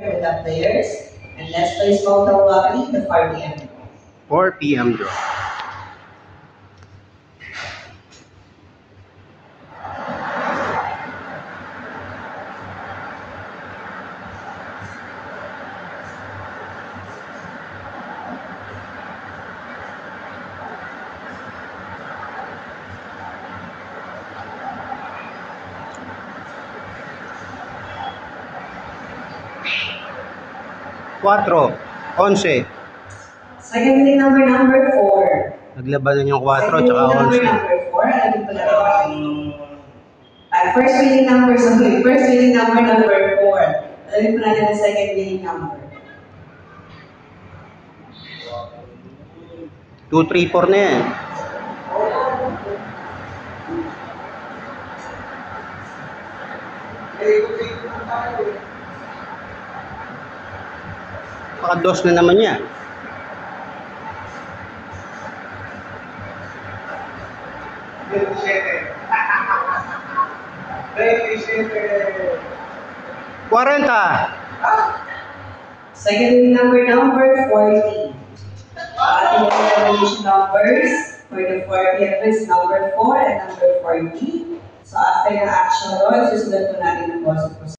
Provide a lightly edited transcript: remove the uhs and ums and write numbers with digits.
with the players. And let's play small talk lottery, the 4 p.m. draw. 4 p.m. draw. Quatro, 11. Second winning number 4. Naglabanan yung 4 Second tsaka winning 11. number 4. Alam ko lang. First winning number 4. Alam ko natin ang second winning number. 2, 3, 4 na yan. Baka 2 na naman yan. Quarenta. Second winning number 40. Ating combination numbers for the 4 p.m. is number 4 and number 40. So after yung action roll, susunod po natin ang buzzer.